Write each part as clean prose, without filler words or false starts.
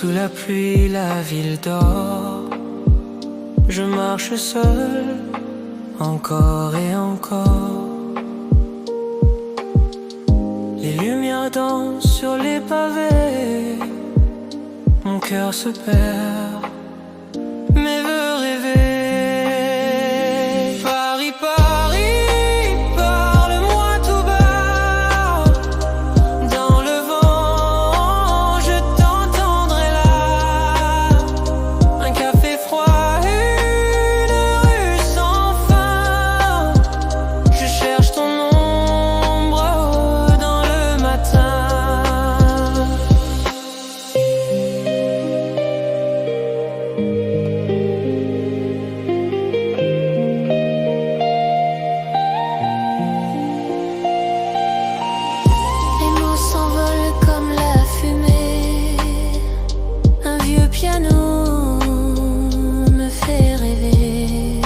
Sous la pluie, la ville dort. Je marche seul, encore et encore. Les lumières dansent sur les pavés. Mon cœur se perd, mais veut rêver. Paris, Paris, parle-moi tout bas. Dans le vent, je t'entendrai là. Un café froid, une rue sans fin. Je cherche ton ombre dans le matin. Les mots s'envolent comme la fumée. Un vieux piano me fait rêver.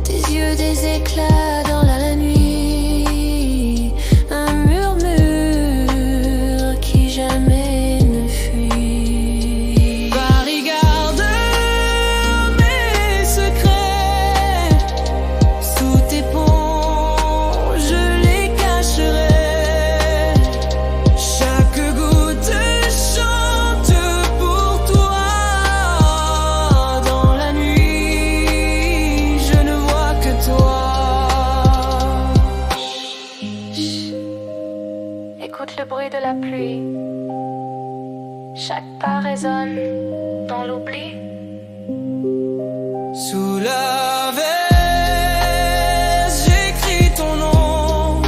Tes yeux, des éclats dans la nuit. Un murmure qui jamais ne fuit. Paris, garde mes secrets. Sous tes ponts, je les cacherai. Chaque goutte chante pour toi. Dans la nuit, je ne vois que toi. Chut. Écoute le bruit de la pluie. Chaque pas résonne dans l'oubli. Sous la verse, j'écris ton nom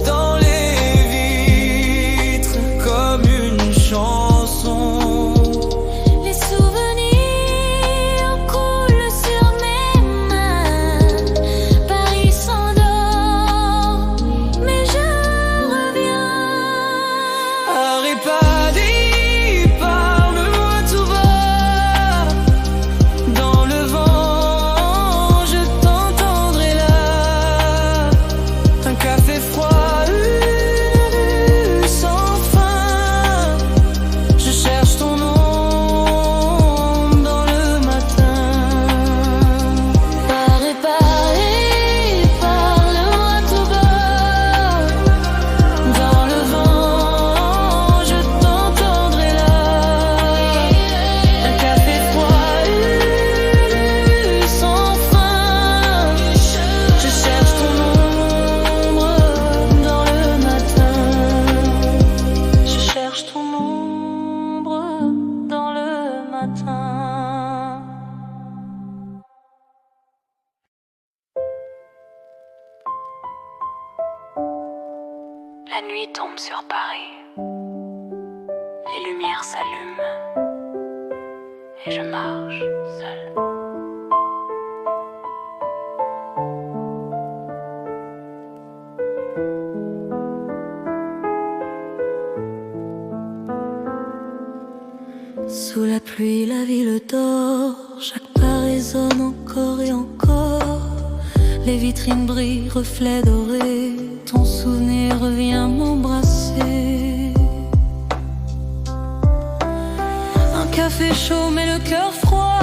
dans les vitres comme une chanson. Les souvenirs coulent sur mes mains. Paris s'endort, mais je reviens. Paris, Paris, parle-moi tout bas. Dans le vent, je t'entendrai là. Un café froid, une rue sans fin. Je cherche ton ombre dans le matin. Paris, Paris, parle-moi tout bas. Dans le vent, je t'entendrai là. Un café froid, une rue sans fin. Je cherche ton ombre dans le matin. Je cherche ton ombre dans le matin. La nuit tombe sur Paris. Les lumières s'allument. Et je marche seule. Sous la pluie, la ville dort. Chaque pas résonne encore et encore. Les vitrines brillent, reflets dorés. Ton souvenir revient m'embrasser. Un café chaud mais le cœur froid.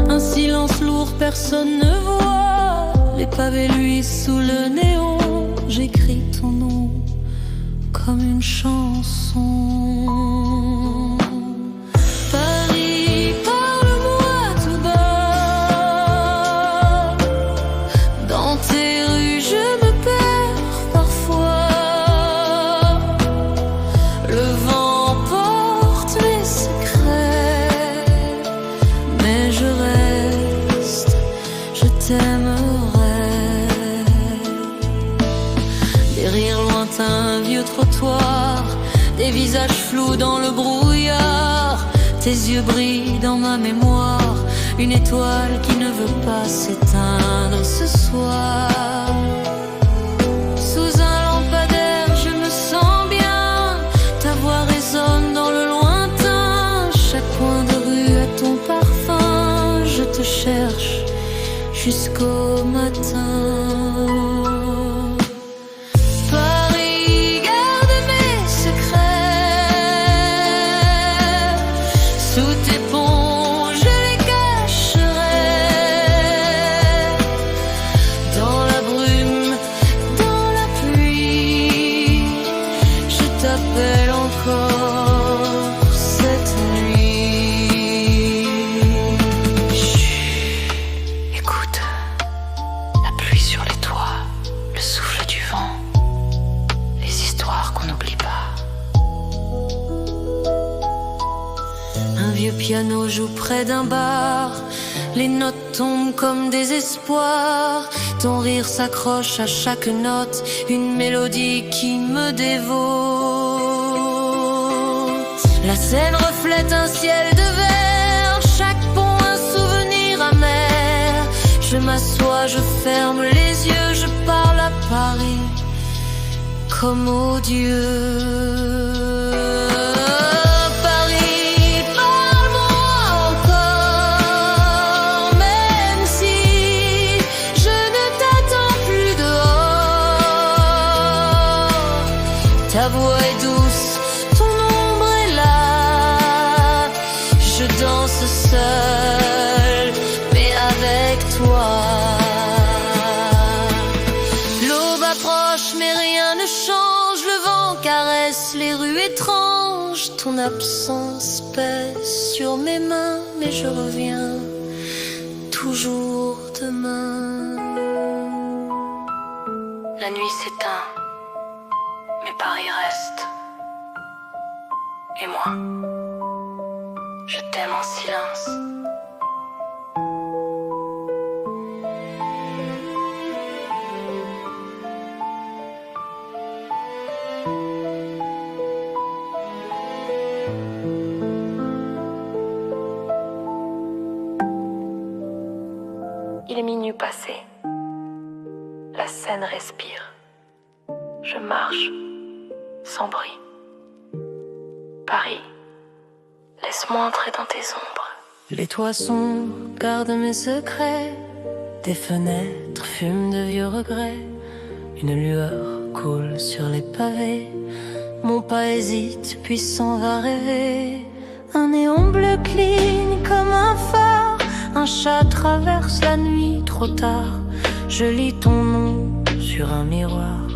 Un silence lourd, personne ne voit. Les pavés luisent sous le néon. J'écris ton nom comme une chanson. Paris, parle-moi tout bas. Dans tes rues, je me perds parfois. Le vent porte mes secrets, mais je reste, je t'aimerai. Des rires lointains, un vieux trottoir, des visages flous dans le brouillard. Tes yeux brillent dans ma mémoire, une étoile qui ne veut pas s'éteindre ce soir. Sous un lampadaire, je me sens bien. Ta voix résonne dans le lointain. Chaque coin de rue a ton parfum. Je te cherche jusqu'au matin. Paris, garde mes secrets. Sous tes ponts, je les cacherai. Dans la brume, dans la pluie, je t'appelle encore cette nuit. Chut, écoute, la pluie sur les toits, le souffle du vent, les histoires qu'on n'oublie pas. Un vieux piano joue près d'un bar, les notes tombent comme des espoirs. Ton rire s'accroche à chaque note, une mélodie qui me dévote. La scène reflète un ciel de verre, chaque pont un souvenir amer. Je m'assois, je ferme les yeux, je parle à Paris comme aux dieux. Ta voix est douce, ton ombre est là. Je danse seule, mais avec toi. L'aube approche, mais rien ne change. Le vent caresse les rues étranges. Ton absence pèse sur mes mains, mais je reviens toujours demain. La nuit s'éteint, mais Paris reste. Et moi, je t'aime en silence. Il est minuit passé. La Seine respire. Je marche sans bruit. Paris, laisse-moi entrer dans tes ombres. Les toits sombres gardent mes secrets. Des fenêtres fument de vieux regrets. Une lueur coule sur les pavés. Mon pas hésite puis s'en va rêver. Un néon bleu cligne comme un phare. Un chat traverse la nuit trop tard. Je lis ton nom sur un miroir,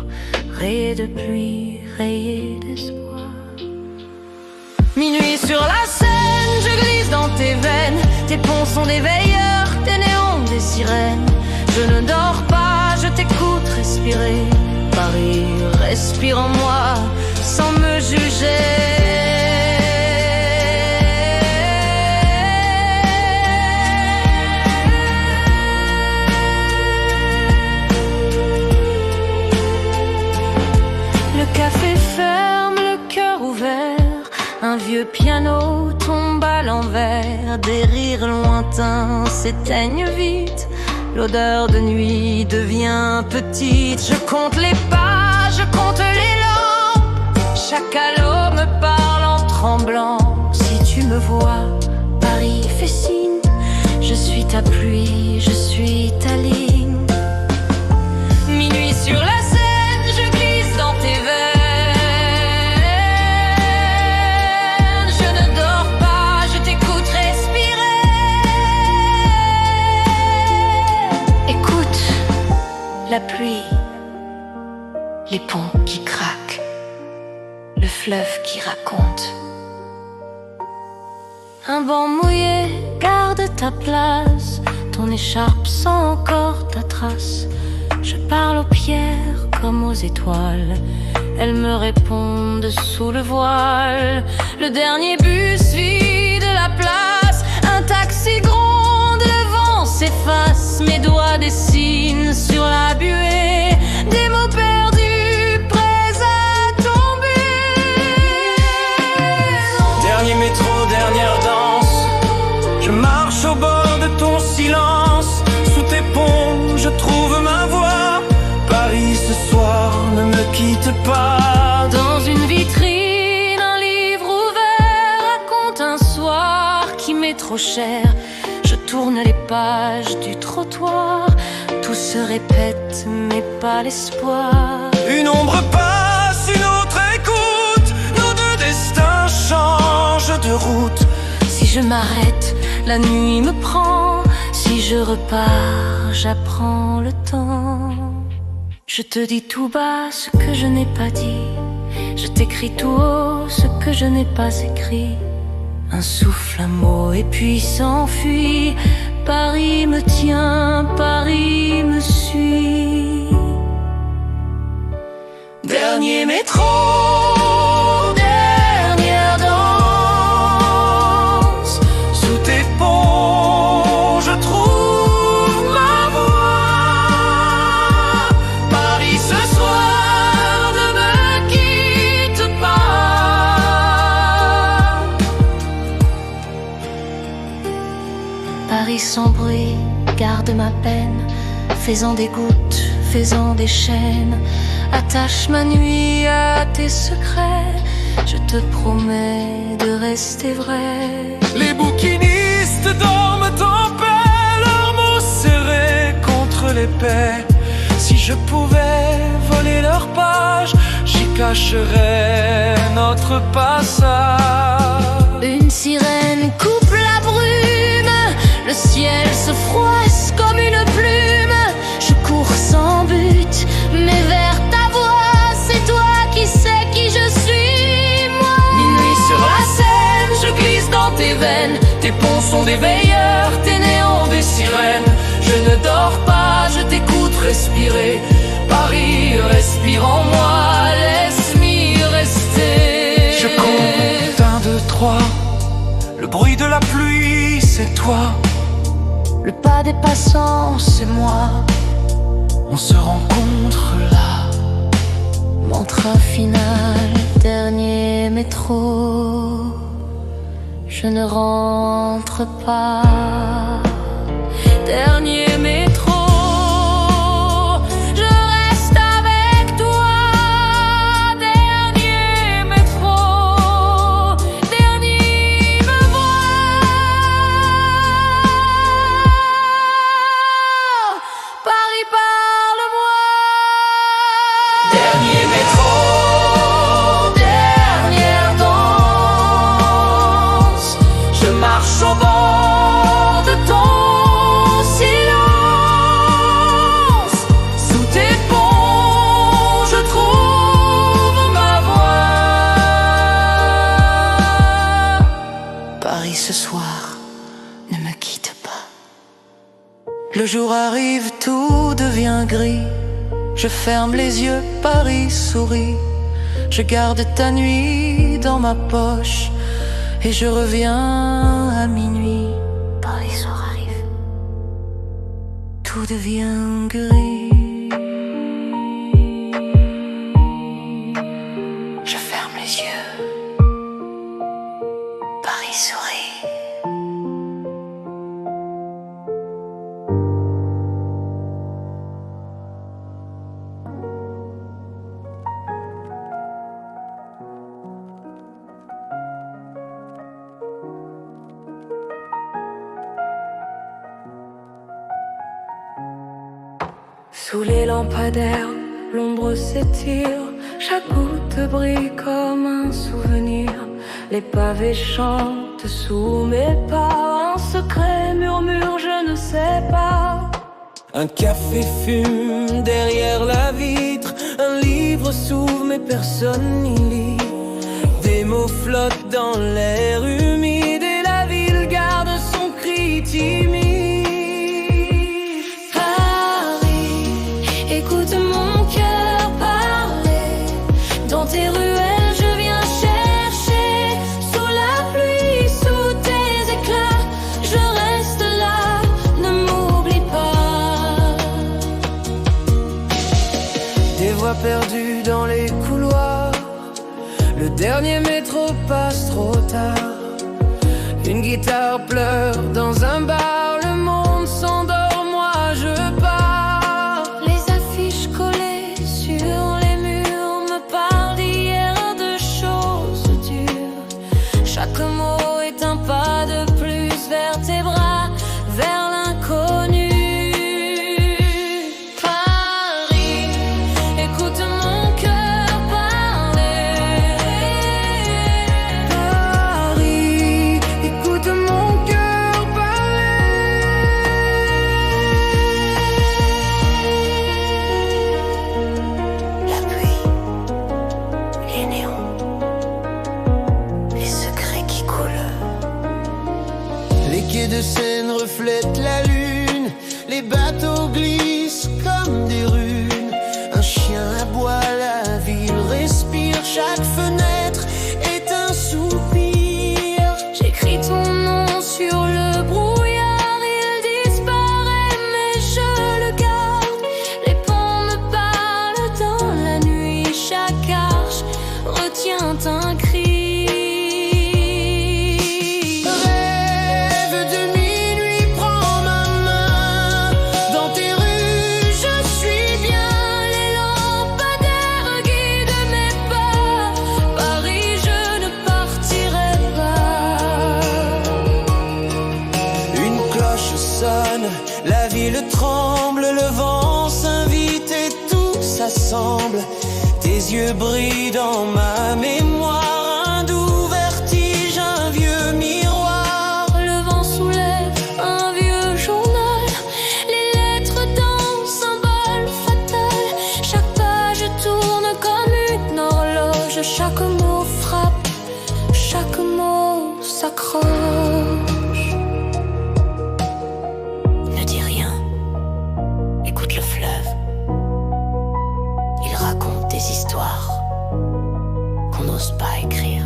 rayé de pluie, rayé d'espoir. Minuit sur la Seine, je glisse dans tes veines. Tes ponts sont des veilleurs, des néons, des sirènes. Je ne dors pas, je t'écoute respirer. Paris respire en moi sans me juger. Un vieux piano tombe à l'envers, des rires lointains s'éteignent vite. L'odeur de nuit devient petite. Je compte les pas, je compte les lampes. Chaque halo me parle en tremblant. Si tu me vois, Paris fait signe. Je suis ta pluie, je suis ta ligne. Minuit sur la Seine, je glisse dans tes veines. La pluie, les ponts qui craquent, le fleuve qui raconte. Un banc mouillé garde ta place, ton écharpe sent encore ta trace. Je parle aux pierres comme aux étoiles, elles me répondent sous le voile. Le dernier bus vide la place, un taxi gronde, le vent s'efface. Mes doigts dessinent sur la buée des mots perdus, prêts à tomber. Dernier métro, dernière danse. Je marche au bord de ton silence. Sous tes ponts, je trouve ma voix. Paris, ce soir, ne me quitte pas. Dans une vitrine, un livre ouvert raconte un soir qui m'est trop cher. Je tourne les pages du trottoir. Tout se répète, mais pas l'espoir. Une ombre passe, une autre écoute. Nos deux destins changent de route. Si je m'arrête, la nuit me prend. Si je repars, j'apprends le temps. Je te dis tout bas ce que je n'ai pas dit. Je t'écris tout haut ce que je n'ai pas écrit. Un souffle, un mot et puis s'enfuit. Paris me tient, Paris me suit. Dernier métro, dernière danse. Sous tes ponts, je trouve ma voix. Paris ce soir, ne me quitte pas. Paris sans bruit, garde ma peine, faisant des gouttes, faisant des chaînes. Attache ma nuit à tes secrets, je te promets de rester vrai. Les bouquinistes dorment en paix, leurs mots serrés contre l'épais. Si je pouvais voler leurs pages, j'y cacherais notre passage. Une sirène coupe la brume, le ciel se froisse comme une plume. Je cours sans but, mais vers ta voix, c'est toi qui sais qui je suis, moi. Minuit sur la Seine, je glisse dans tes veines. Tes ponts sont des veilleurs, tes néons des sirènes. Je ne dors pas, je t'écoute respirer. Paris respire en moi, laisse-m'y rester. Je compte 1, 2, 3. Le bruit de la pluie, c'est toi. Le pas des passants, c'est moi. On se rencontre là. Mon train final, dernier métro. Je ne rentre pas. Dernier métro. Je reste avec toi. Dernier métro. Dernier me voit. Paris, parle-moi. Dernier métro, dernière danse. Je marche au bord de ton silence. Sous tes ponts, je trouve ma voix. Paris ce soir, ne me quitte pas. Le jour arrive, tout devient gris. Je ferme les yeux, Paris sourit. Je garde ta nuit dans ma poche et je reviens à minuit. Paris soir arrive, tout devient gris. Je ferme les yeux, Paris sourit. Sous les lampadaires, l'ombre s'étire, chaque goutte brille comme un souvenir. Les pavés chantent sous mes pas, un secret murmure, je ne sais pas. un café fume derrière la vitre, un livre s'ouvre mais personne n'y lit. Des mots flottent dans l'air humide et la ville garde son cri timide. Écoute mon cœur parler. Dans tes ruelles je viens chercher. Sous la pluie, sous tes éclats, je reste là, ne m'oublie pas. Des voix perdues dans les couloirs, le dernier métro passe trop tard. Une guitare pleure dans un bar, le monde s'endort, moi je pars. Les affiches collées sur les murs me parlent d'hier, de choses dures. Chaque mot est un pas de plus vers tes bras, vers l'inconnu. Paris, écoute mon cœur parler. Paris, écoute mon quais de Seine reflètent la lune, les bateaux glissent comme des runes. Un chien aboie, la ville respire, chaque fenêtre est un soupir. J'écris ton nom sur le brouillard, il disparaît mais je le garde. Les ponts me parlent dans la nuit, chaque arche retient un cri. La ville tremble, le vent s'invite et tout s'assemble. Tes yeux brillent dans ma mémoire, un doux vertige, un vieux miroir. Le vent soulève un vieux journal, les lettres dansent un bal fatal. Chaque page tourne comme une horloge, chaque mot frappe, chaque mot s'accroche. Qu'on n'ose pas écrire.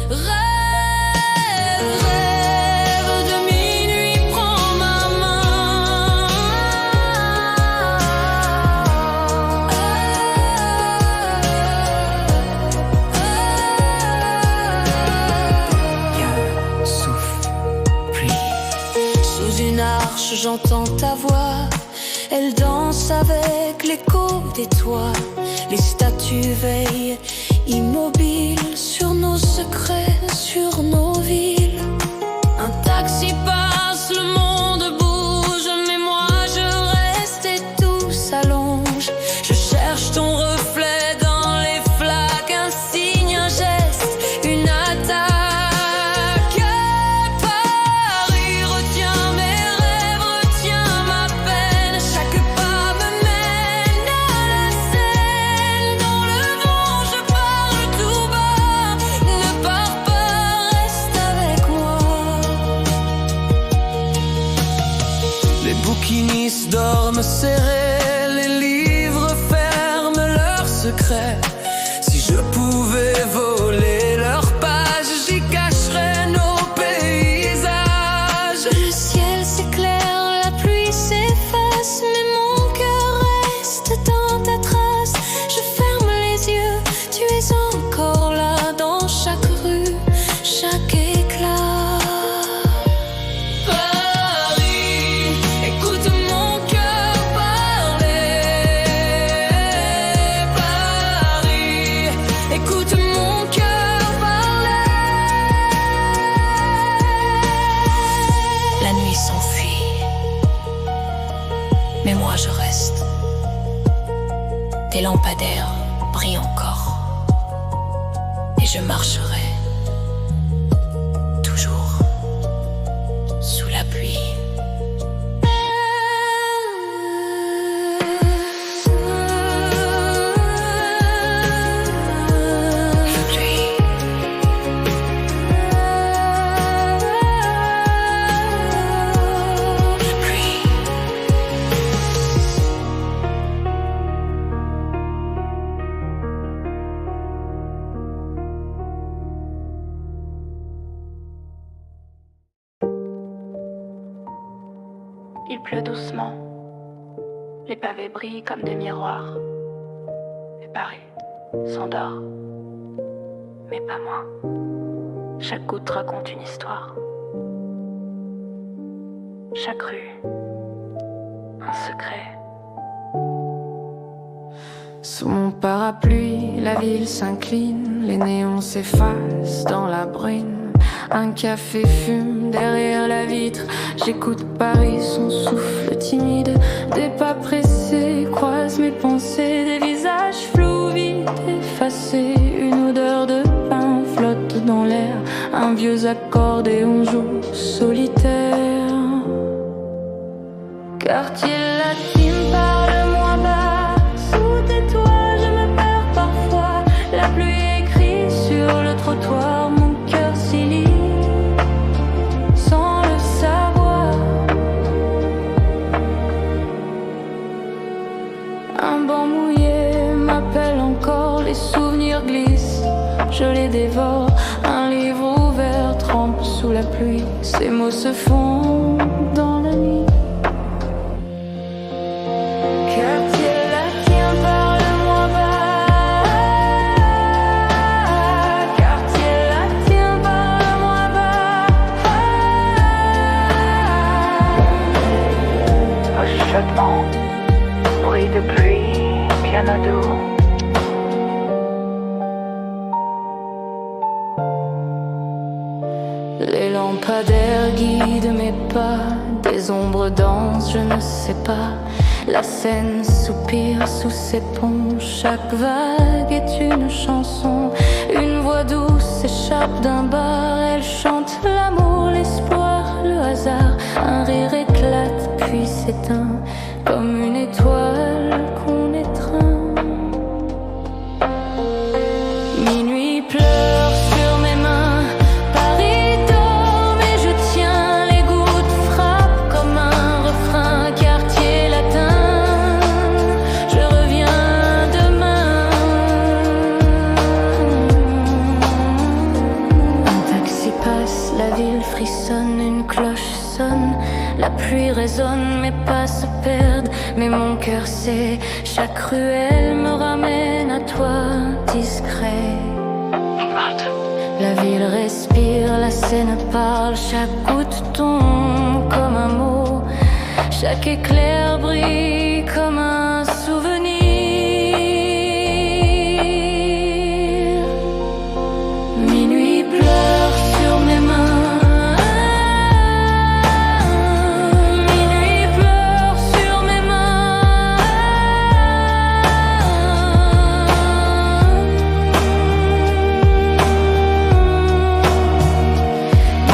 Rêve, rêve de minuit, prends ma main. Viens, souffle, pluie. Sous une arche, j'entends ta voix. Elle danse avec l'écho des toits. Les statues veillent immobiles sur nos secrets, sur nos villes. Un taxi passe, le monde bouge, mais moi je reste et tout s'allonge. Je cherche ton reflet dans les flaques, un signe, un geste, une attaque. Paris retient mes rêves, retient ma peine. Chaque pas me mène à la Seine. Dans le vent je parle tout bas. Ne pars pas, reste avec moi. Les bouquinistes dorment serrés, les livres ferment leurs secrets. Si je pouvais voler leurs pages, j'y cacherais nos paysages. Le ciel s'éclaire, la pluie s'efface, mais mon cœur reste dans ta trace. Je ferme les yeux, tu es encore là dans chaque rue, chaque éclat. Paris, écoute mon cœur parler. Paris, écoute mon cœur parler. La nuit s'enfuit, mais moi je reste. Tes lampadaires brillent encore, et je marcherai toujours sous la pluie. Il pleut doucement. Les pavés brillent comme des miroirs. Et Paris s'endort. Mais pas moi. Chaque goutte raconte une histoire. Chaque rue, un secret. Sous mon parapluie, la ville s'incline, les néons s'effacent dans la bruine. Un café fume derrière la vitre, j'écoute Paris, son souffle timide. Des pas pressés croisent mes pensées, des visages flous, vite effacés. Une odeur de pain flotte dans l'air, un vieux accordéon joue solitaire. Quartier latin, parle-moi bas, sous tes toits je me perds parfois. La pluie écrit sur le trottoir, mon cœur s'y lit. la pluie, ces mots se font dans la nuit. Quartier latin, parle-moi bas. Quartier latin, parle-moi bas. Chuchotement, bruit de pluie, piano doux. Les lampadaires guident mes pas, des ombres dansent, je ne sais pas. La Seine soupire sous ses ponts, chaque vague est une chanson. Une voix douce s'échappe d'un bar, elle chante l'amour, l'espoir, le hasard. Un rire éclate puis s'éteint, comme une étoile qu'on étreint. Minuit pleure sur mes mains, Paris dort mais je tiens, les gouttes frappent comme un refrain. Quartier latin, je reviens demain. Un taxi passe, la ville frissonne, une cloche sonne, la pluie résonne, mes pas se perdent, mais mon cœur sait, chaque ruelle me ramène à toi, discret. La ville respire, la Seine parle, chaque goutte tombe comme un mot, chaque éclair brille comme un souvenir. Minuit pleure sur mes mains. Minuit pleure sur mes mains.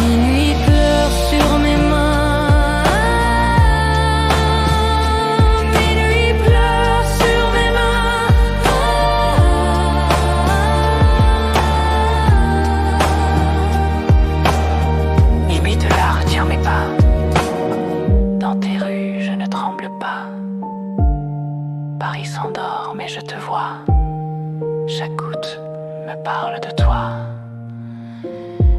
Minuit pleure sur mes mains. Minuit pleure sur mes mains. Imite l'art, tiens mes pas. Dans tes rues, je ne tremble pas. Paris s'endort, mais je te vois. Chaque goutte me parle de toi.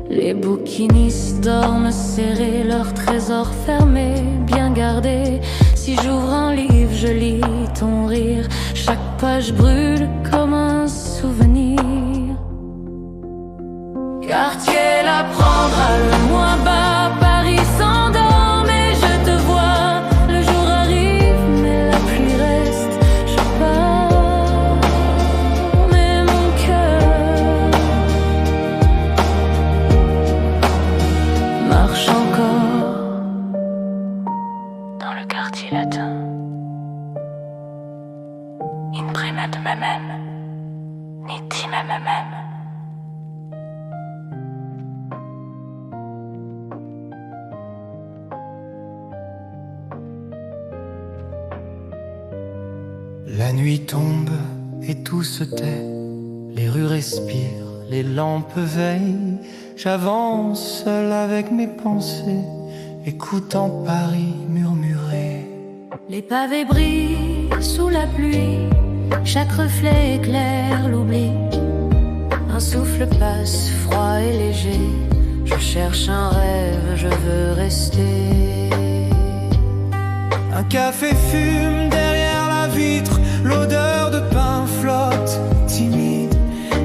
Les bouquinistes dorment serrés, leurs trésors fermés, bien gardés. Si j'ouvre un livre, je lis ton rire. Chaque page brûle comme un souvenir. Quartier la prendra le moins bas, Paris s'endort, mais je te vois. Le jour arrive, mais la pluie reste. Je pars, mais mon cœur marche encore Dans le quartier latin, in prima de me-même, ni ti me-même. La nuit tombe et tout se tait, les rues respirent, les lampes veillent. J'avance seul avec mes pensées, écoutant Paris murmurer. Les pavés brillent sous la pluie, chaque reflet éclaire l'oubli. Un souffle passe froid et léger, je cherche un rêve, je veux rester. Un café fume derrière la vitre, l'odeur de pain flotte, timide.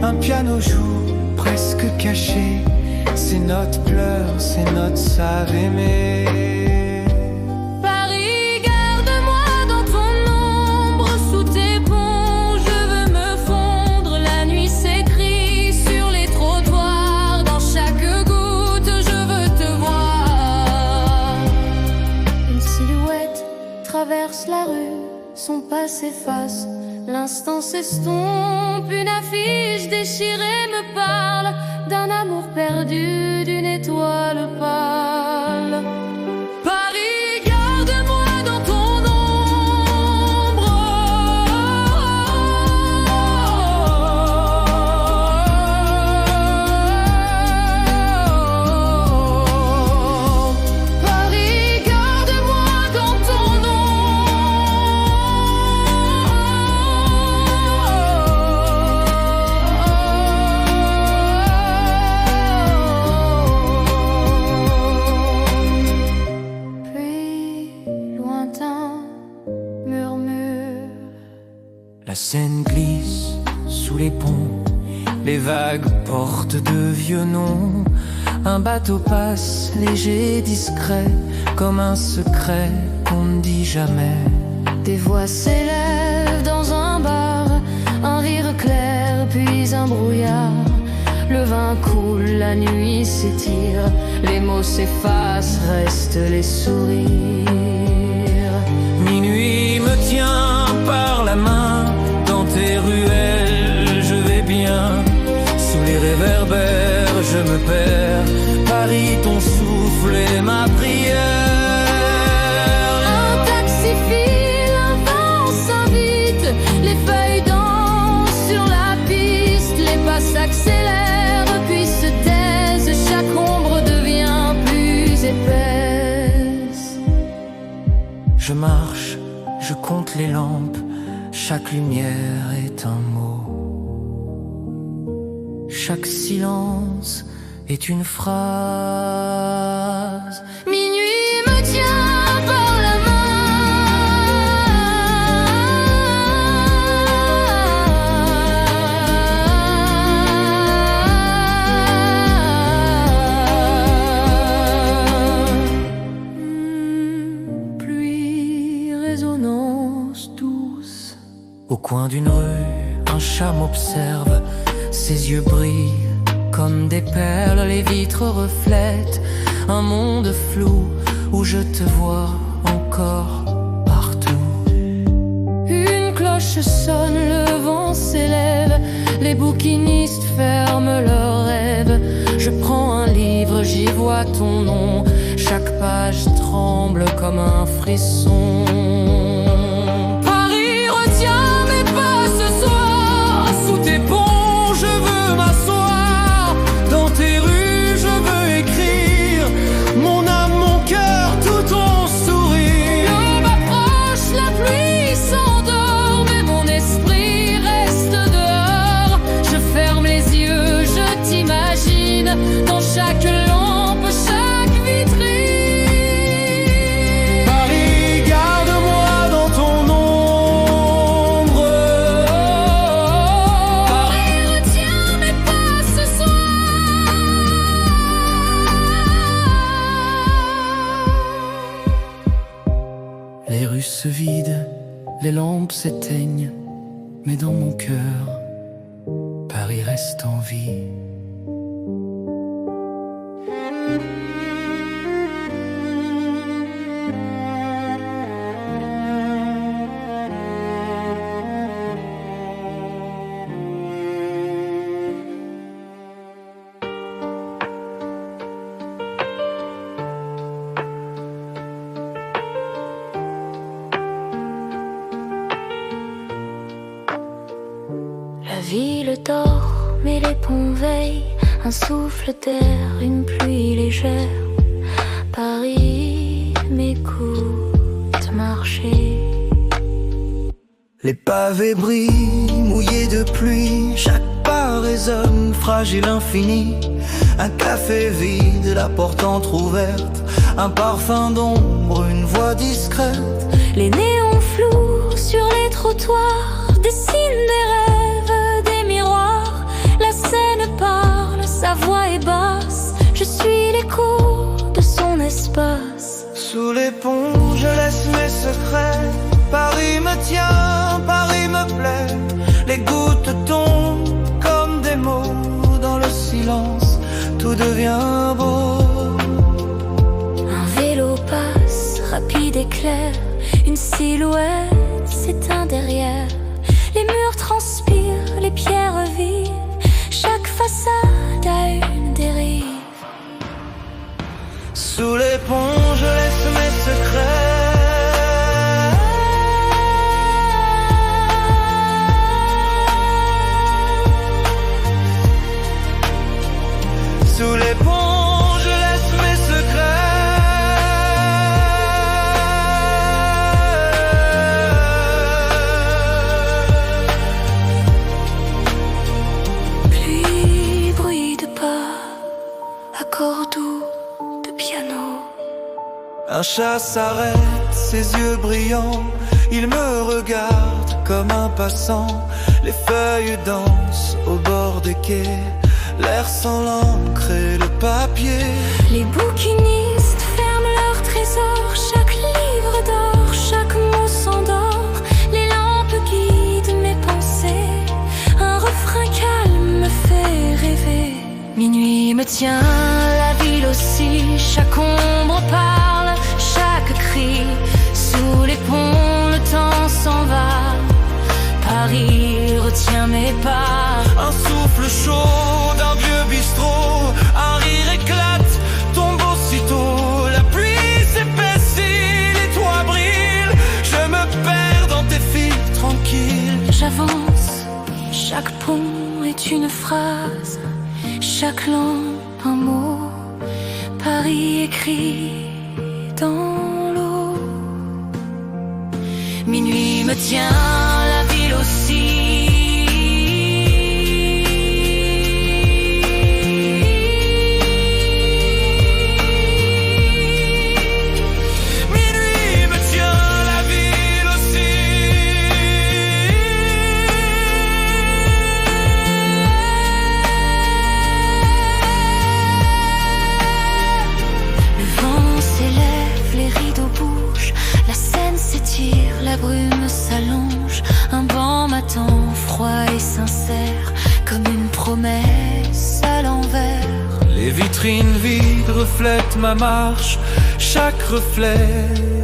Un piano joue, presque caché, ses notes pleurent, ses notes savent aimer. Paris, garde-moi dans ton ombre, sous tes ponts, je veux me fondre. La nuit s'écrit sur les trottoirs, dans chaque goutte, je veux te voir. Une silhouette traverse la rue, son pas s'efface, l'instant s'estompe. Une affiche déchirée me parle d'un amour perdu, d'une étoile pâle. Paris, garde-moi dans ton ombre. Paris, garde-moi dans ton ombre. Seine glisse sous les ponts, les vagues portent de vieux noms. Un bateau passe, léger, discret, comme un secret qu'on ne dit jamais. Des voix s'élèvent dans un bar, un rire clair puis un brouillard. Le vin coule, la nuit s'étire, les mots s'effacent, restent les sourires. Minuit me tient par la main, dans tes ruelles je vais bien. Sous les réverbères je me perds, Paris ton souffle et ma prière. Un taxi file, un vent s'invite, les feuilles dansent sur la piste, les pas s'accélèrent puis se taisent, chaque ombre devient plus épaisse. Je marche, je compte les lampes, chaque lumière est un mot. Chaque silence est une phrase. Minuit me tient par la main. Pluie, résonance douce. Au coin d'une rue, un chat m'observe. Ses yeux brillent comme des perles, les vitres reflètent un monde flou où je te vois encore partout. Une cloche sonne, le vent s'élève, les bouquinistes ferment leurs rêves. Je prends un livre, j'y vois ton nom, chaque page tremble comme un frisson. Paris retient mes pas ce soir, sous tes ponts je veux m'asseoir, dans tes rues je veux écrire mon âme, mon cœur, tout ton sourire. L'eau m'approche, la pluie s'endort, mais mon esprit reste dehors. Je ferme les yeux, je t'imagine dans chaque lampe, chaque vitrine. Paris, garde-moi dans ton ombre. Paris retient mes pas ce soir. Les rues se vident, les lampes s'éteignent, mais dans mon cœur, Paris reste en vie. La ville dort, mais les ponts veillent, un souffle d'air, une pluie légère. Paris m'écoute marcher. Les pavés brillent, mouillés de pluie, chaque pas résonne, fragile infini. Un café vide, la porte entr'ouverte, un parfum d'ombre, une voix discrète. Les néons flous sur les trottoirs dessinent des rêves, des miroirs. La scène parle, sa voix est basse, je suis l'écho de son espace. Sous les ponts, je laisse mes secrets. Paris me tient, Paris me plaît. Les gouttes tombent comme des mots. Dans le silence, tout devient beau. Un vélo passe, rapide et clair. Une silhouette s'éteint derrière. Les murs transpirent, les pierres vivent. Chaque façade a une dérive. Sous les ponts, je laisse mes secrets. Sous les ponts, je laisse mes secrets. Pluie, bruit de pas, accords doux de piano. Un chat s'arrête, ses yeux brillants, il me regarde, comme un passant. Les feuilles dansent au bord des quais, l'air sans l'encre et le papier. Les bouquinistes ferment leurs trésors, chaque livre d'or, chaque mot s'endort. Les lampes guident mes pensées, un refrain calme me fait rêver. Minuit me tient, la ville aussi, chaque ombre parle, chaque cri. Sous les ponts, le temps s'en va, Paris retient mes pas. Un souffle chaud d'un vieux bistrot, un rire éclate, tombe aussitôt. La pluie s'épaissit, les toits brillent, je me perds dans tes fils tranquilles. J'avance, chaque pont est une phrase, chaque lampe un mot, Paris écrit dans l'eau. Minuit me tient, la ville aussi. Minuit me tient, la ville aussi. Le vent s'élève, les rideaux bougent, la scène s'étire, la brume s'allonge. Un banc m'attend, froid et sincère, comme une promesse à l'envers. Les vitrines vides reflètent ma marche, chaque reflet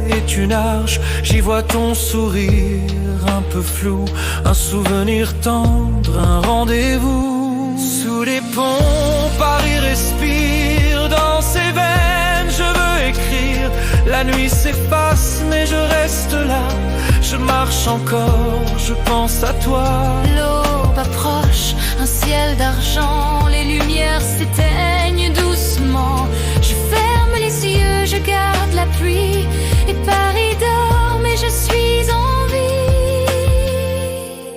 est une arche. J'y vois ton sourire un peu flou, un souvenir tendre, un rendez-vous. Sous les ponts, Paris respire, dans ses veines je veux écrire. La nuit s'efface mais je reste là, je marche encore, je pense à toi. L'aube approche, un ciel d'argent, les lumières s'éteignent doucement. Je ferme les yeux, je garde la pluie, et Paris dort, mais je suis en vie.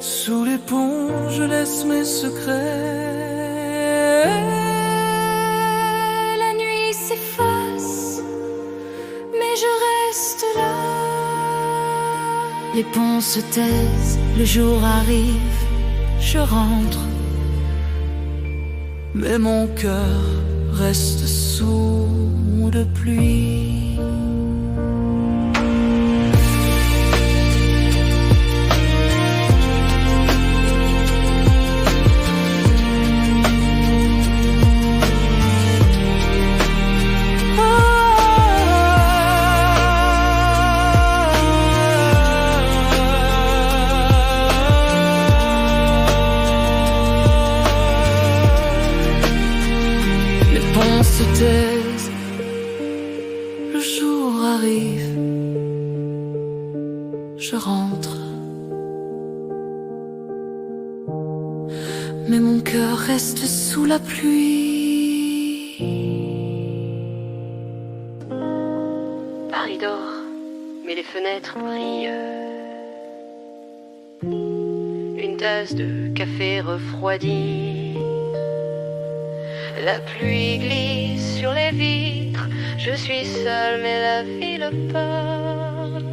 Sous les ponts, je laisse mes secrets. La nuit s'efface, mais je reste là. Les ponts se taisent, le jour arrive, je rentre. Mais mon cœur reste sourd de pluie. Se taise, le jour arrive, je rentre. Mais mon cœur reste sous la pluie. Paris dort, mais les fenêtres brillent. Une tasse de café refroidie. La pluie glisse sur les vitres, je suis seule mais la ville parle.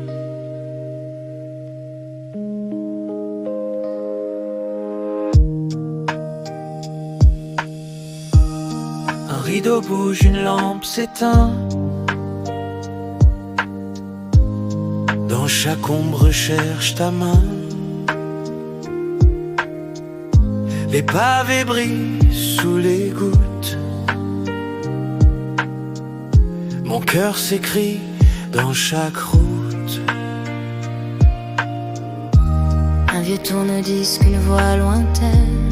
Un rideau bouge, une lampe s'éteint. Dans chaque ombre cherche ta main. Les pavés brillent sous les gouttes. Mon cœur s'écrit dans chaque route. Un vieux tourne-disque, une voix lointaine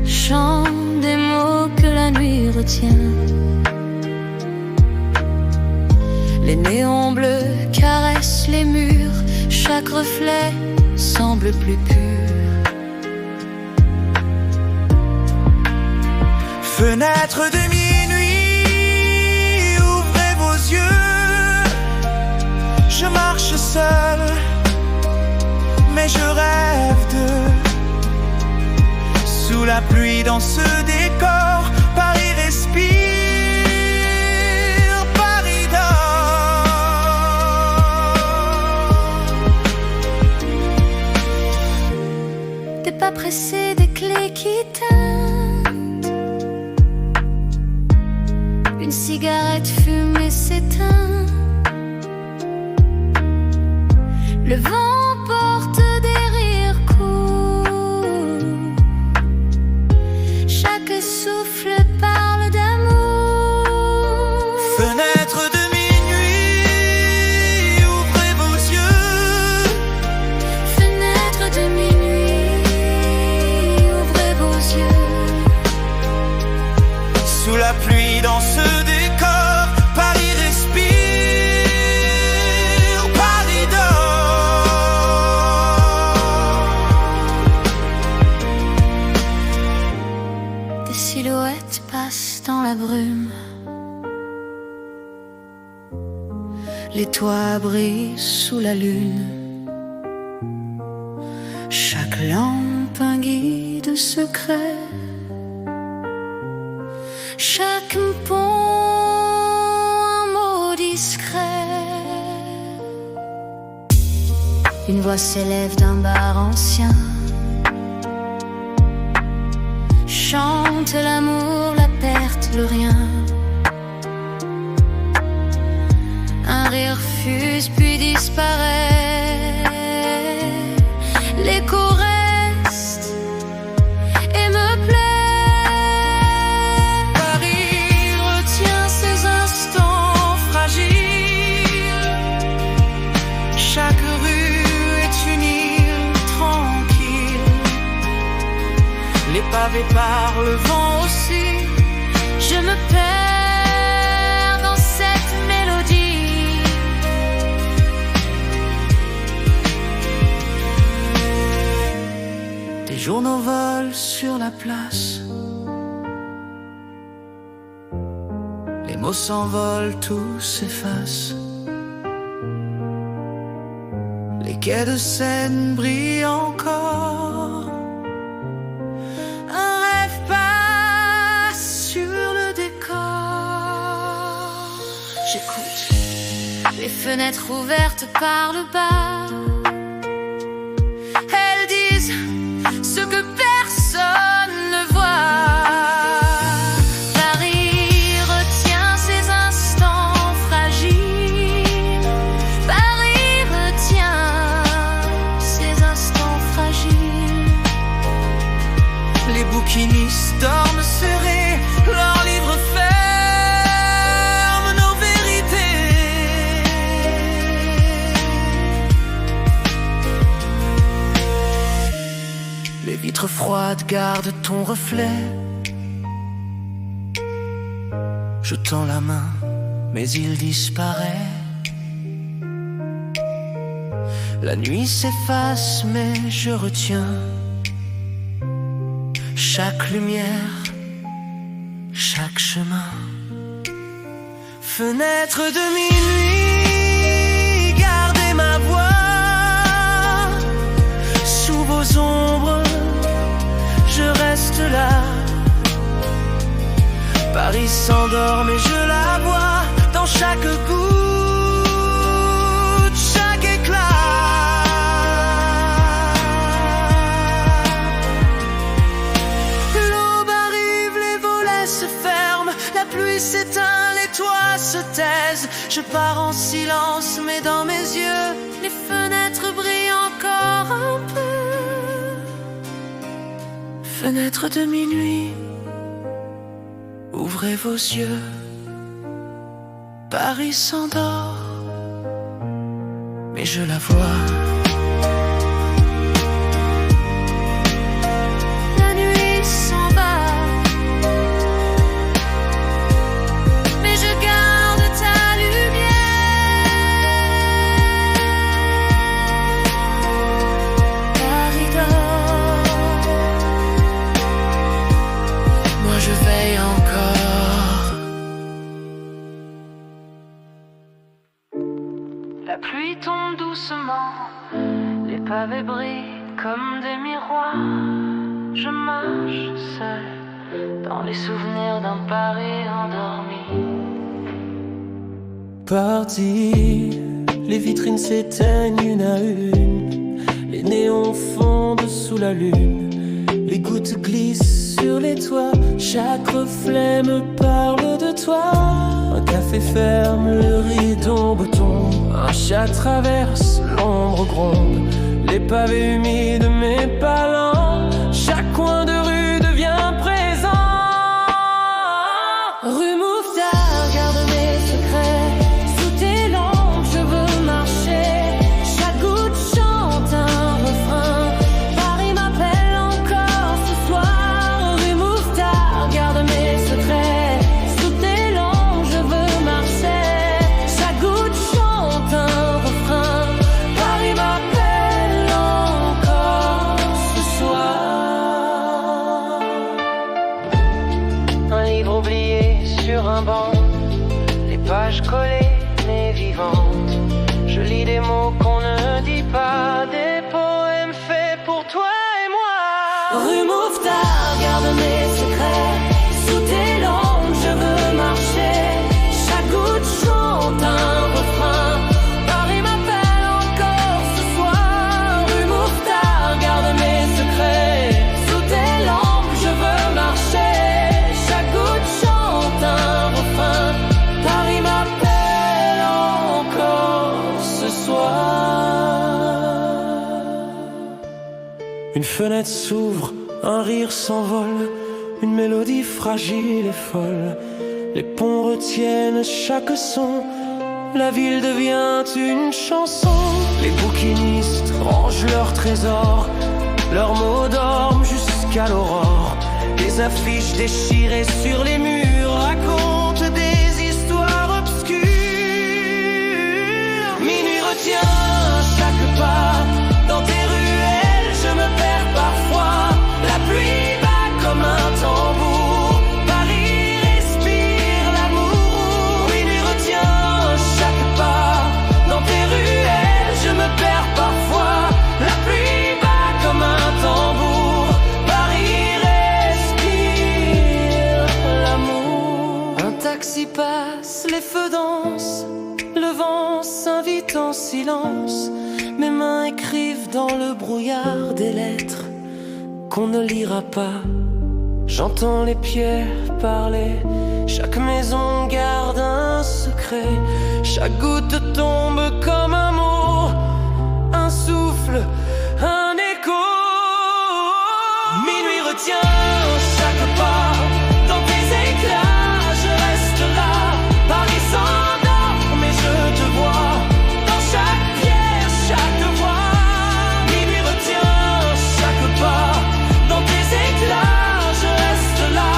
chante des mots que la nuit retient. Les néons bleus caressent les murs, chaque reflet semble plus pur. Fenêtre de minuit, ouvrez vos yeux. Je marche seul, mais je rêve de. Sous la pluie dans ce décor, Paris respire, Paris dort. Une cigarette fumée s'éteint. Le vent porte des rires courts. Chaque souffle parle d'amour. Fenêtre de minuit, ouvrez vos yeux. Fenêtre de minuit, ouvrez vos yeux. Sous la pluie dans ce décor, Paris respire, Paris dort. Des silhouettes passent dans la brume. Les toits brillent sous la lune. Chaque lampe un guide secret. Chaque pont un mot discret. Une voix s'élève d'un bar ancien. Chante l'amour, la perte, le rien. Un rire fuse puis disparaît. L'écho reste et me plaît. Paris retient ses instants fragiles. Chaque rue est une île tranquille. Les pavés par le vent aussi. Je me perds dans cette mélodie. Des journaux volent sur la place. Les mots s'envolent, tout s'efface. Les quais de Seine brillent encore. Un rêve passe sur le décor. J'écoute les fenêtres ouvertes par le bas. Elles disent ce que personne ne voit. Paris retient ses instants fragiles. Paris retient ses instants fragiles. Les bouquinistes dorment serrés, leurs livres ferment nos vérités. Les vitres froides gardent ton reflet. Je tends la main, mais il disparaît. La nuit s'efface, mais je retiens chaque lumière, chaque chemin. Fenêtre de minuit, gardez ma voix. Sous vos ombres, je reste là. Paris s'endort, mais je la vois dans chaque goutte, chaque éclat. La pluie s'éteint, les toits se taisent. Je pars en silence, mais dans mes yeux, Les fenêtres brillent encore un peu. fenêtre de minuit, ouvrez vos yeux. Paris s'endort, mais je la vois. La nuit s'en va. Mais je garde ta lumière. Paris dort. Moi je veille encore. La pluie tombe doucement, les pavés brillent comme des miroirs. Je marche seul dans les souvenirs d'un Paris endormi. Parti, les vitrines s'éteignent une à une. Les néons fondent sous la lune. Les gouttes glissent sur les toits. Chaque reflet me parle de toi. café ferme, le rideau tombe. Un chat traverse, l'ombre gronde. Les pavés humides, mes pas lents. Chaque coin de rue devient présent. Rue Mouffetard, garde mes secrets. Sous tes lampes, je veux marcher. Chaque goutte chante un refrain. Paris m'appelle encore ce soir. Rue Mouffetard, garde mes secrets. Sous tes lampes, je veux marcher. Chaque goutte chante un refrain. Paris m'appelle encore ce soir. Un livre oublié sur un banc, les pages collées mais vivantes. Je lis des mots qu'on ne dit pas, des poèmes faits pour toi et moi. Rue Mouffetard, garde mes secrets. Sous tes lampes, je veux marcher. Chaque goutte chante un refrain. Paris m'appelle encore ce soir. Rue Mouffetard, garde mes secrets. Sous tes lampes, je veux marcher. Chaque goutte chante un refrain. Paris m'appelle encore ce soir. Une fenêtre s'ouvre, un rire s'envole, une mélodie fragile et folle. Les ponts retiennent chaque son, la ville devient une chanson. Les bouquinistes rangent leurs trésors, leurs mots dorment jusqu'à l'aurore. Les affiches déchirées sur les murs racontent des histoires obscures. Minuit retient chaque pas dans tes ruelles, je me perds parfois. La pluie bat comme un tambour, Paris respire l'amour. Minuit retient chaque pas dans tes ruelles, je me perds parfois. La pluie bat comme un tambour, Paris respire l'amour. Un taxi passe, les feux dansent, le vent s'invite en silence. Mes mains écrivent dans le brouillard des lettres qu'on ne lira pas. J'entends les pierres parler, chaque maison garde un secret. Chaque goutte tombe comme un mot, un souffle, un écho. Minuit retient chaque pas dans tes éclats, je reste là. Paris s'endort mais je te vois dans chaque pierre, chaque voix. Minuit retient chaque pas dans tes éclats, je reste là.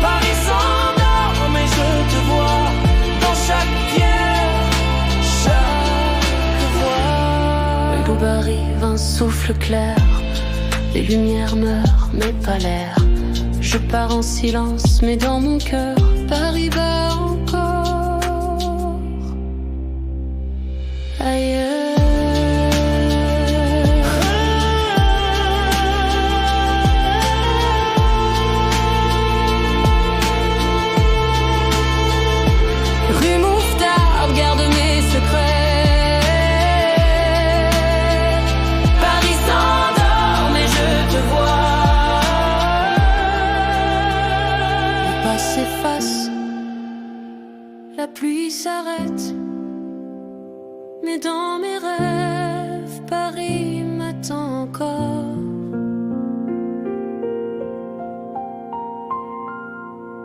Paris s'endort mais je te vois dans chaque pierre, chaque voix. L'aube arrive, un souffle clair. Les lumières meurent, mais pas l'air. Je pars en silence, mais dans mon cœur, Paris bat encore ailleurs. Rue Mouffetard, garde mes secrets. Paris s'endort, mais je te vois. Le pas s'efface, la pluie s'arrête. Mais dans mes rêves, Paris m'attend encore.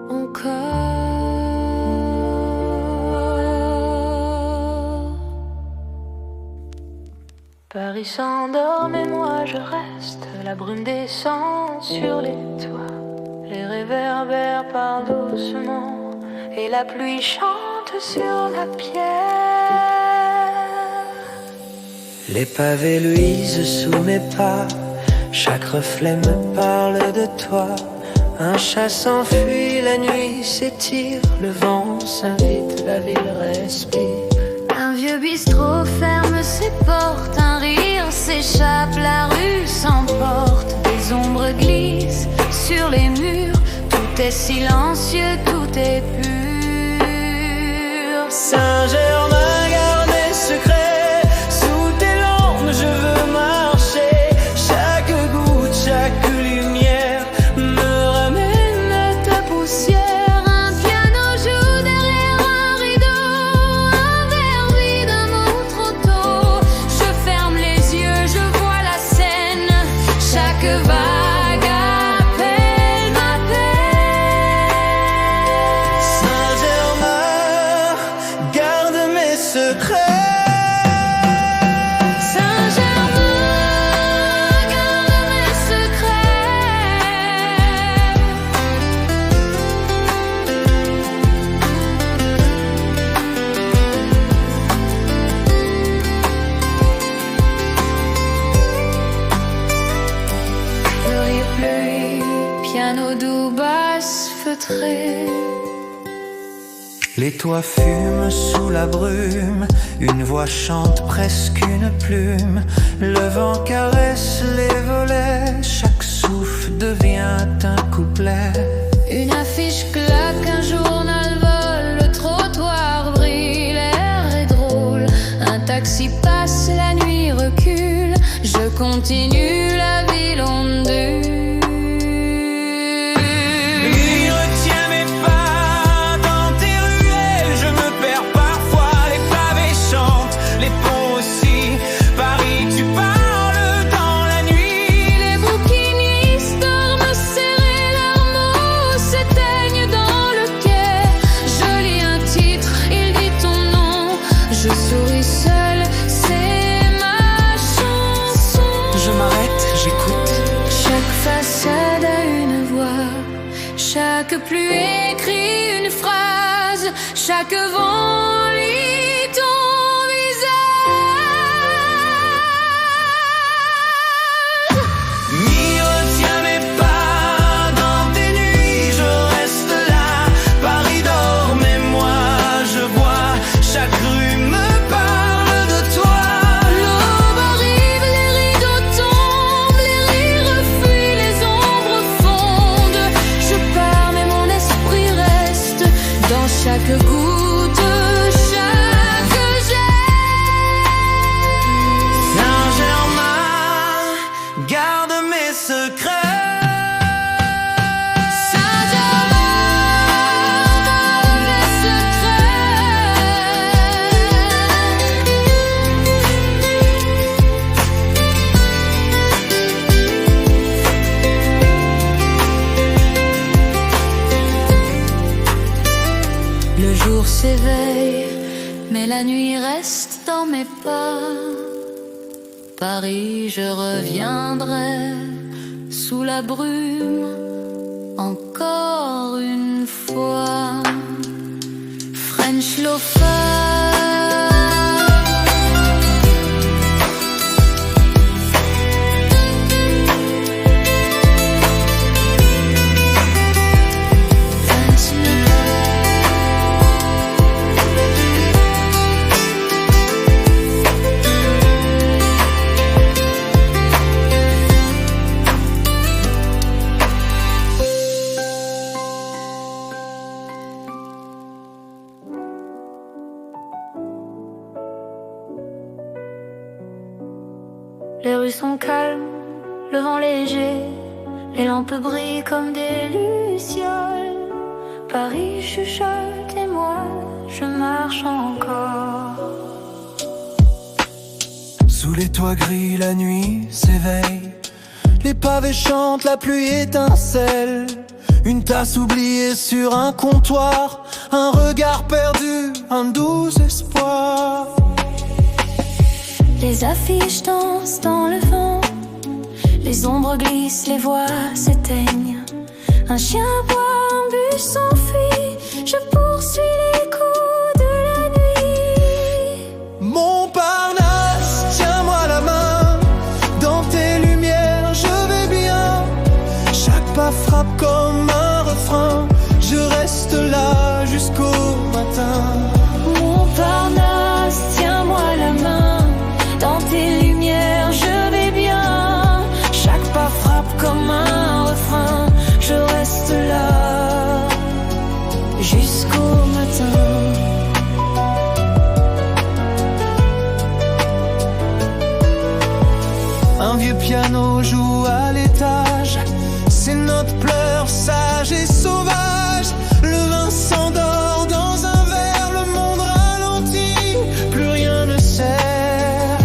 Encore. Paris s'endort, mais moi je reste. La brume descend sur les toits. Les réverbères parlent doucement. Et la pluie chante sur la pierre. Les pavés luisent sous mes pas, chaque reflet me parle de toi. Un chat s'enfuit, la nuit s'étire, le vent s'invite, la ville respire. Un vieux bistrot ferme ses portes, un rire s'échappe, la rue s'emporte. Des ombres glissent sur les murs, tout est silencieux, tout est pur. Saint-Germain garde mes secrets, sous tes lampes je veux marcher. Chaque goutte, chaque lumière me ramène à ta poussière. Un piano joue derrière un rideau. rentrer. Les toits fument sous la brume, une voix chante presque une plume. Le vent caresse les volets, chaque souffle devient un couplet. Une affiche claque, un journal vole, le trottoir brille, l'air est drôle. Un taxi passe, la nuit recule, je continue, la ville ondule. Chaque pluie écrit une phrase, chaque vent lit ton visage. N'y retiens mes pas dans tes nuits, je reste là. Paris dort, mais moi je vois, chaque rue me parle de toi. L'aube arrive, les rideaux tombent, les rires fuient, les ombres fondent. Je pars mais mon esprit reste dans chaque goutte, chaque geste. Saint-Germain, garde mes secrets. Saint-Germain, mes secrets. Le jour s'éveille, mais la nuit reste dans mes pas. Paris, je reviendrai sous la brume encore une fois. French Loafer. Les rues sont calmes, le vent léger, les lampes brillent comme des lucioles. Paris chuchote et moi, je marche encore. Sous les toits gris, la nuit s'éveille. Les pavés chantent, la pluie étincelle. Une tasse oubliée sur un comptoir, un regard perdu, un doux espoir. Les affiches dansent dans le vent, les ombres glissent, les voix s'éteignent. Un chien aboie, un bus s'enfuit, je poursuis l'écho de la nuit. Montparnasse, tiens-moi la main, dans tes lumières je vais bien. Chaque pas frappe comme un refrain, je reste là jusqu'au matin. Montparnasse, tiens-moi la main, dans tes lumières je vais bien. Chaque pas frappe comme un refrain, je reste là jusqu'au matin. Un vieux piano joue à l'étage, ses notes pleurent sages et sauvages. Le vin s'endort dans un verre, le monde ralentit, plus rien ne sert.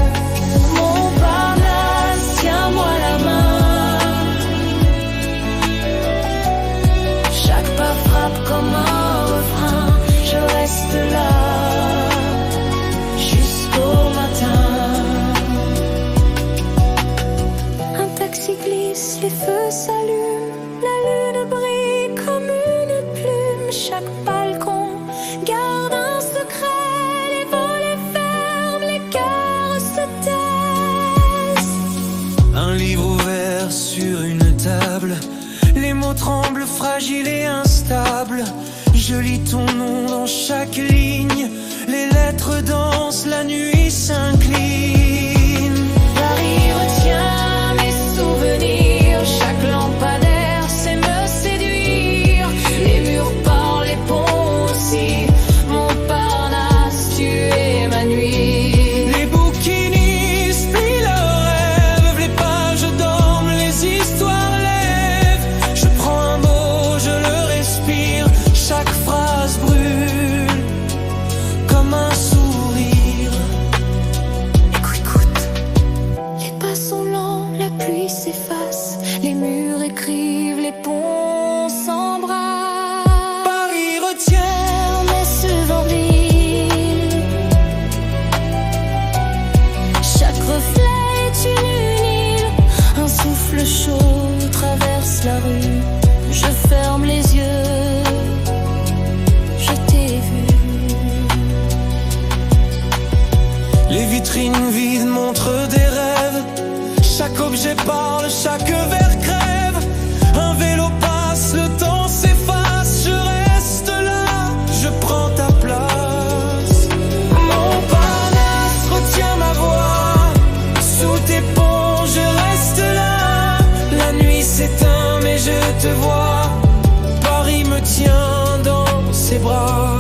Montparnasse, tiens-moi la main. Chaque pas frappe comme un refrain, je reste tremble, fragile et instable. Je lis ton nom dans chaque ligne. Les lettres dansent, la nuit s'incline. Paris retient mes souvenirs. Chaque lampadaire sait me séduire. Les murs parlent, les ponts aussi. Montparnasse, tu es ma nuit. Les bouquinistes plient leurs rêves. Les pages dorment, les histoires lèvent. Je prends un mot, je le respire. Chaque phrase brûle comme un sourire. Écoute, les pas sont lents, la pluie s'efface. Les murs écrivent, les ponts s'embrassent. Paris retient Mes souvenirs. Chaque reflet est une île. Un souffle chaud traverse la rue. Je ferme les yeux. Je t'ai vu. les vitrines vides montrent des rêves. Chaque objet parle, chaque verre crève. Un vélo passe, le temps s'efface. Je reste là, je prends ta place. Montparnasse retient ma voix. Sous tes ponts, je reste là. La nuit s'éteint, mais je te vois. Paris me tient dans ses bras.